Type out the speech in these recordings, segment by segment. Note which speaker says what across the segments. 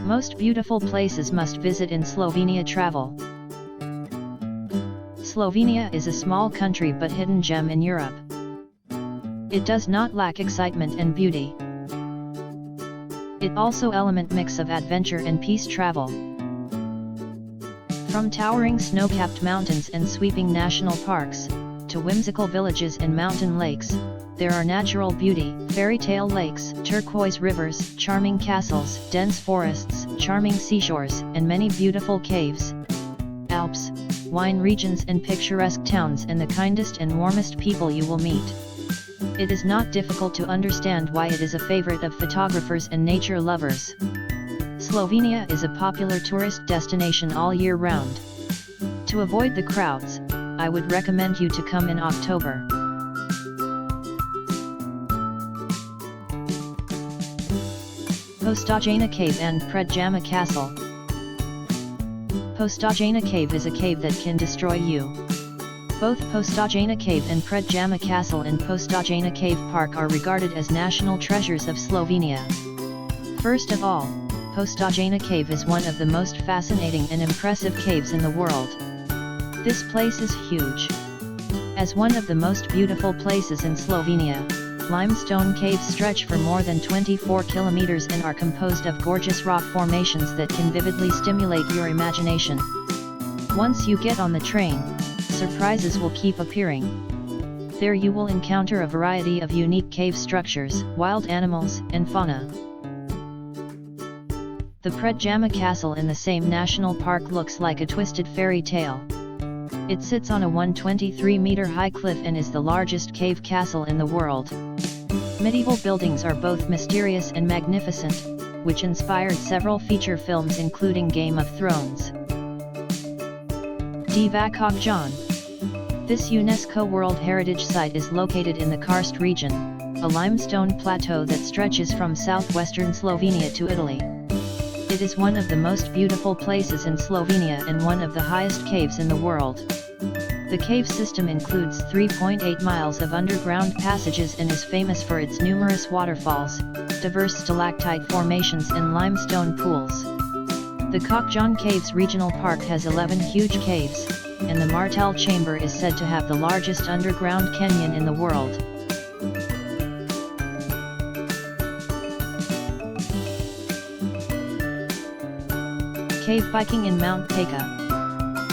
Speaker 1: Most beautiful places must visit in Slovenia. Travel. Slovenia is a small country but hidden gem in Europe. It does not lack excitement and beauty. It also element mix of adventure and peace. Travel. From towering snow-capped mountains and sweeping national parks, to whimsical villages and mountain lakes, there are natural beauty, fairy tale lakes, turquoise rivers, charming castles, dense forests, charming seashores, and many beautiful caves, Alps, wine regions and picturesque towns, and the kindest and warmest people you will meet. It is not difficult to understand why it is a favorite of photographers and nature lovers. Slovenia is a popular tourist destination all year round. To avoid the crowds, I would recommend you to come in October. Postojina Cave and Predjame Castle. Postojina Cave is a cave that can destroy you. Both Postojina Cave and Predjame Castle in Postojina Cave Park are regarded as national treasures of Slovenia. First of all, Postojina Cave is one of the most fascinating and impressive caves in the world. This place is huge. As one of the most beautiful places in Slovenia, limestone caves stretch for more than 24 kilometers and are composed of gorgeous rock formations that can vividly stimulate your imagination. Once you get on the train, surprises will keep appearing. There you will encounter a variety of unique cave structures, wild animals, and fauna. The Predjame Castle in the same national park looks like a twisted fairy tale. It sits on a 123-meter high cliff and is the largest cave castle in the world. Medieval buildings are both mysterious and magnificent, which inspired several feature films including Game of Thrones. Divača Škocjan. This UNESCO World Heritage Site is located in the karst region, a limestone plateau that stretches from southwestern Slovenia to Italy. It is one of the most beautiful places in Slovenia and one of the highest caves in the world. The cave system includes 3.8 miles of underground passages and is famous for its numerous waterfalls, diverse stalactite formations and limestone pools. The Škocjan Caves Regional Park has 11 huge caves, and the Martel Chamber is said to have the largest underground canyon in the world. Cave biking in Mount Peca.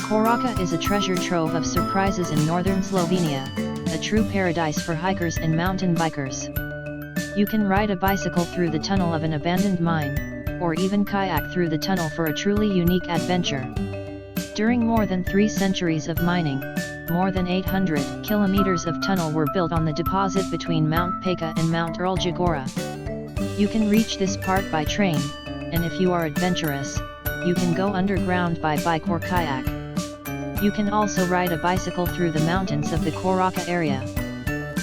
Speaker 1: Koraca is a treasure trove of surprises in northern Slovenia, a true paradise for hikers and mountain bikers. You can ride a bicycle through the tunnel of an abandoned mine, or even kayak through the tunnel for a truly unique adventure. During more than 3 centuries of mining, more than 800 kilometers of tunnel were built on the deposit between Mount Peca and Mount Erlja Gora. You can reach this part by train, and if you are adventurous, you can go underground by bike or kayak. You can also ride a bicycle through the mountains of the Koraca area.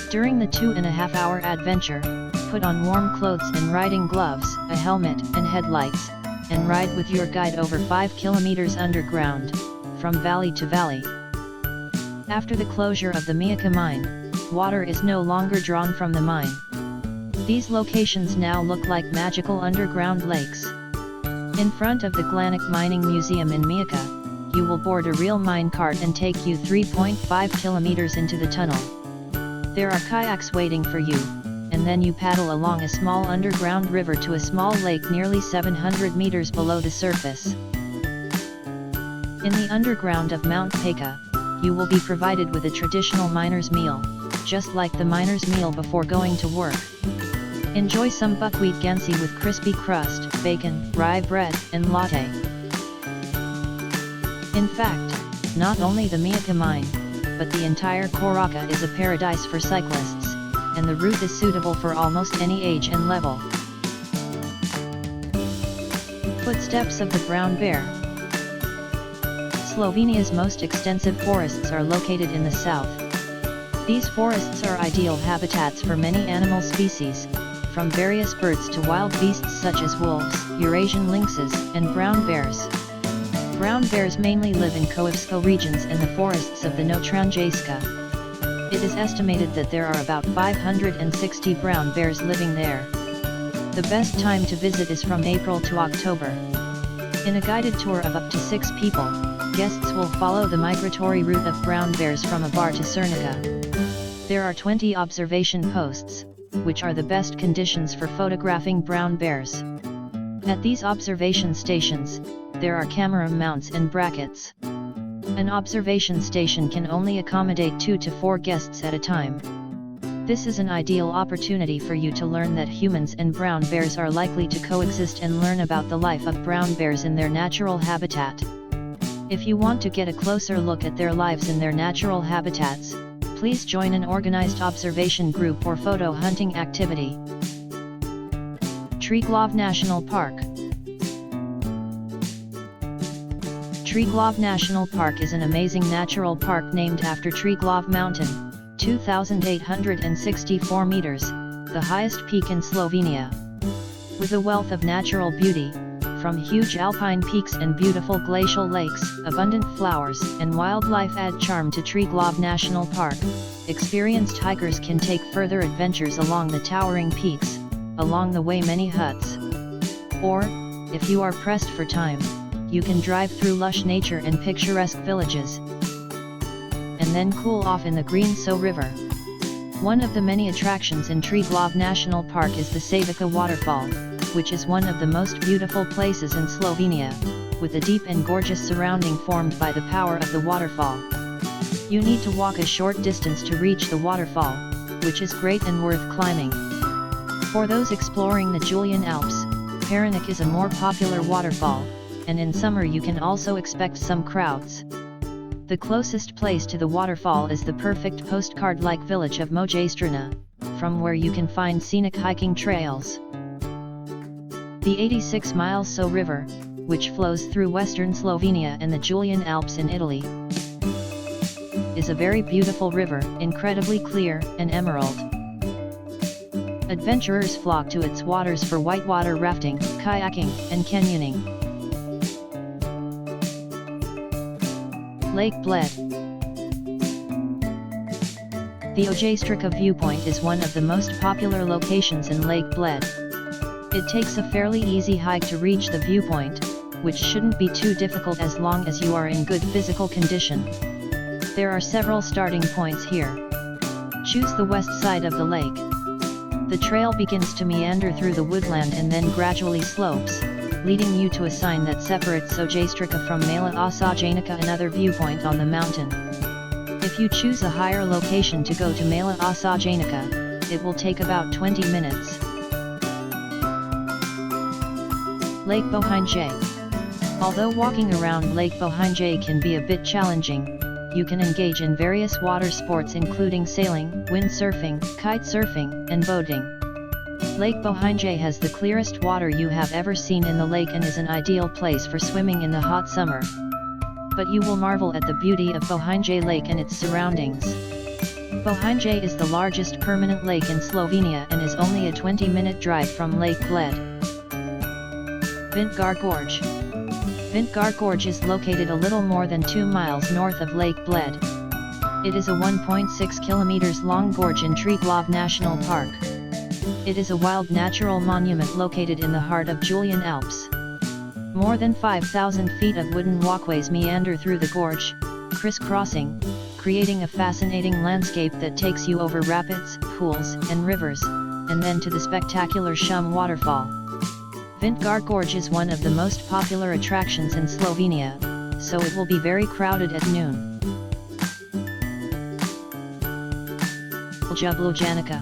Speaker 1: During the 2.5-hour adventure, put on warm clothes and riding gloves, a helmet and headlights, and ride with your guide over 5 kilometers underground, from valley to valley. After the closure of the Mica mine, water is no longer drawn from the mine. These locations now look like magical underground lakes. In front of the Glanik Mining Museum in Mica, you will board a real mine cart and take you 3.5 kilometers into the tunnel. There are kayaks waiting for you, and then you paddle along a small underground river to a small lake nearly 700 meters below the surface. In the underground of Mount Peca, you will be provided with a traditional miner's meal, just like the miner's meal before going to work. Enjoy some buckwheat gansi with crispy crust, bacon, rye bread, and latte. In fact, not only the Mica mine, but the entire Koraca is a paradise for cyclists, and the route is suitable for almost any age and level. Footsteps of the brown bear. Slovenia's most extensive forests are located in the south. These forests are ideal habitats for many animal species, from various birds to wild beasts such as wolves, Eurasian lynxes, and brown bears. Brown bears mainly live in Koivsko regions and the forests of the Notranjska. It is estimated that there are about 560 brown bears living there. The best time to visit is from April to October. In a guided tour of up to 6 people, guests will follow the migratory route of brown bears from Abar to Cernica. There are 20 observation posts, which are the best conditions for photographing brown bears. At these observation stations, there are camera mounts and brackets. An observation station can only accommodate 2 to 4 guests at a time. This is an ideal opportunity for you to learn that humans and brown bears are likely to coexist and learn about the life of brown bears in their natural habitat. If you want to get a closer look at their lives in their natural habitats, please join an organized observation group or photo hunting activity. Triglav National Park. Triglav National Park is an amazing natural park named after Triglav Mountain, 2,864 meters, the highest peak in Slovenia. With a wealth of natural beauty, from huge alpine peaks and beautiful glacial lakes, abundant flowers and wildlife add charm to Triglav National Park. Experienced hikers can take further adventures along the towering peaks, along the way many huts. Or, if you are pressed for time, you can drive through lush nature and picturesque villages, and then cool off in the green Soča River. One of the many attractions in Triglav National Park is the Savica Waterfall, which is one of the most beautiful places in Slovenia, with a deep and gorgeous surrounding formed by the power of the waterfall. You need to walk a short distance to reach the waterfall, which is great and worth climbing. For those exploring the Julian Alps, Peričnik is a more popular waterfall, and in summer you can also expect some crowds. The closest place to the waterfall is the perfect postcard-like village of Mojastrina, from where you can find scenic hiking trails. The 86-mile Soča River, which flows through western Slovenia and the Julian Alps in Italy, is a very beautiful river, incredibly clear and emerald. Adventurers flock to its waters for whitewater rafting, kayaking, and canyoning. Lake Bled. The Ojastrika viewpoint is one of the most popular locations in Lake Bled. It takes a fairly easy hike to reach the viewpoint, which shouldn't be too difficult as long as you are in good physical condition. There are several starting points here. Choose the west side of the lake. The trail begins to meander through the woodland and then gradually slopes, leading you to a sign that separates Ojastrika from Mala Osajanica, another viewpoint on the mountain. If you choose a higher location to go to Mala Osajanica, it will take about 20 minutes. Lake Bohinj. Although walking around Lake Bohinj can be a bit challenging, you can engage in various water sports including sailing, windsurfing, kite surfing, and boating. Lake Bohinj has the clearest water you have ever seen in the lake and is an ideal place for swimming in the hot summer. But you will marvel at the beauty of Bohinj Lake and its surroundings. Bohinj is the largest permanent lake in Slovenia and is only a 20-minute drive from Lake Bled. Vintgar Gorge. Vintgar Gorge is located a little more than 2 miles north of Lake Bled. It is a 1.6 kilometers long gorge in Triglav National Park. It is a wild natural monument located in the heart of Julian Alps. More than 5,000 feet of wooden walkways meander through the gorge, crisscrossing, creating a fascinating landscape that takes you over rapids, pools, and rivers, and then to the spectacular Shum waterfall. Vintgar Gorge is one of the most popular attractions in Slovenia, so it will be very crowded at noon. Ljubljanica.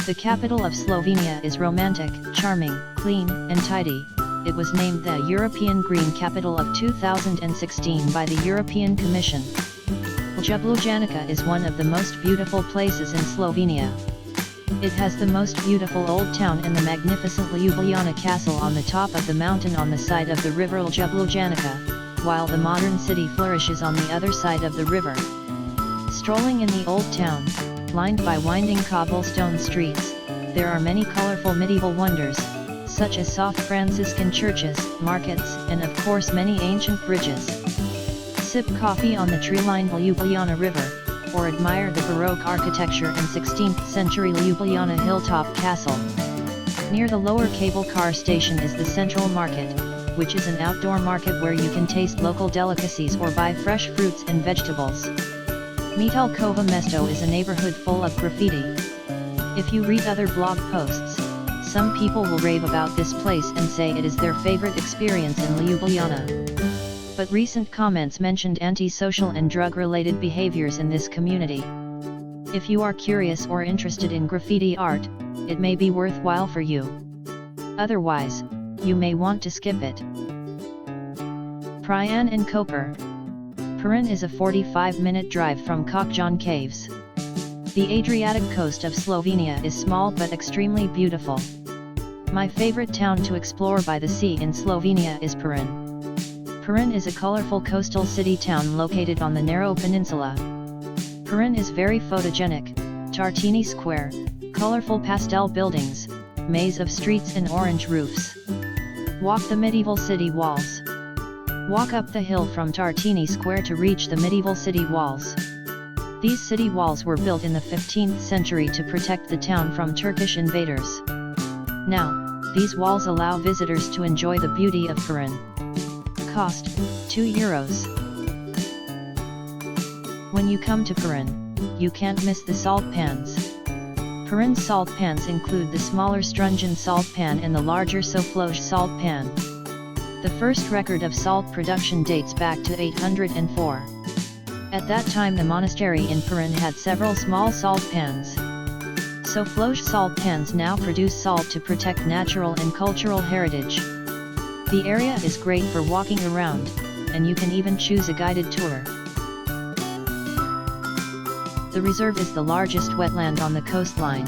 Speaker 1: The capital of Slovenia is romantic, charming, clean, and tidy. It was named the European Green Capital of 2016 by the European Commission. Ljubljanica is one of the most beautiful places in Slovenia. It has the most beautiful old town and the magnificent Ljubljana Castle on the top of the mountain on the side of the river Ljubljanica, while the modern city flourishes on the other side of the river. Strolling in the old town, lined by winding cobblestone streets, there are many colorful medieval wonders, such as soft Franciscan churches, markets, and of course many ancient bridges. Sip coffee on the tree-lined Ljubljana River, or admire the Baroque architecture and 16th century Ljubljana hilltop castle. Near the lower cable car station is the Central Market, which is an outdoor market where you can taste local delicacies or buy fresh fruits and vegetables. Metalkova Mesto is a neighborhood full of graffiti. If you read other blog posts, some people will rave about this place and say it is their favorite experience in Ljubljanica. But recent comments mentioned anti-social and drug-related behaviors in this community. If you are curious or interested in graffiti art, it may be worthwhile for you. Otherwise, you may want to skip it. Prian and Koper. Piran is a 45-minute drive from Kokjan Caves. The Adriatic coast of Slovenia is small but extremely beautiful. My favorite town to explore by the sea in Slovenia is Piran. Piran is a colorful coastal city town located on the narrow peninsula. Piran is very photogenic, Tartini Square, colorful pastel buildings, maze of streets and orange roofs. Walk the medieval city walls. Walk up the hill from Tartini Square to reach the medieval city walls. These city walls were built in the 15th century to protect the town from Turkish invaders. Now, these walls allow visitors to enjoy the beauty of Piran. Cost, €2. When you come to Piran, you can't miss the salt pans. Piran's salt pans include the smaller Strungen salt pan and the larger Sofloj salt pan. The first record of salt production dates back to 804. At that time the monastery in Piran had several small salt pans. Sofloj salt pans now produce salt to protect natural and cultural heritage. The area is great for walking around, and you can even choose a guided tour. The reserve is the largest wetland on the coastline.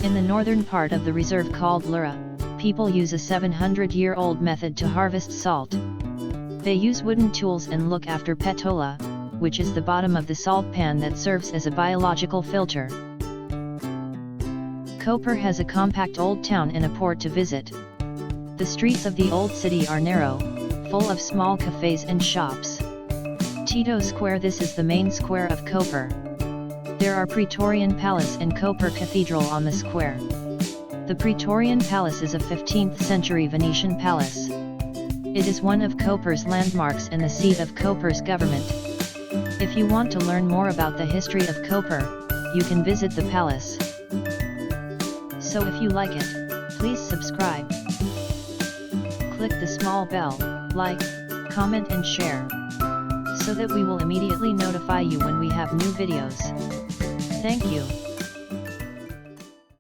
Speaker 1: In the northern part of the reserve called Lura, people use a 700-year-old method to harvest salt. They use wooden tools and look after petola, which is the bottom of the salt pan that serves as a biological filter. Koper has a compact old town and a port to visit. The streets of the old city are narrow, full of small cafes and shops. Tito Square. This is the main square of Koper. There are Praetorian Palace and Koper Cathedral on the square. The Praetorian Palace is a 15th century Venetian palace. It is one of Koper's landmarks and the seat of Koper's government. If you want to learn more about the history of Koper, you can visit the palace. So if you like it, please subscribe. Click the small bell, like, comment and share, so that we will immediately notify you when we have new videos. Thank you.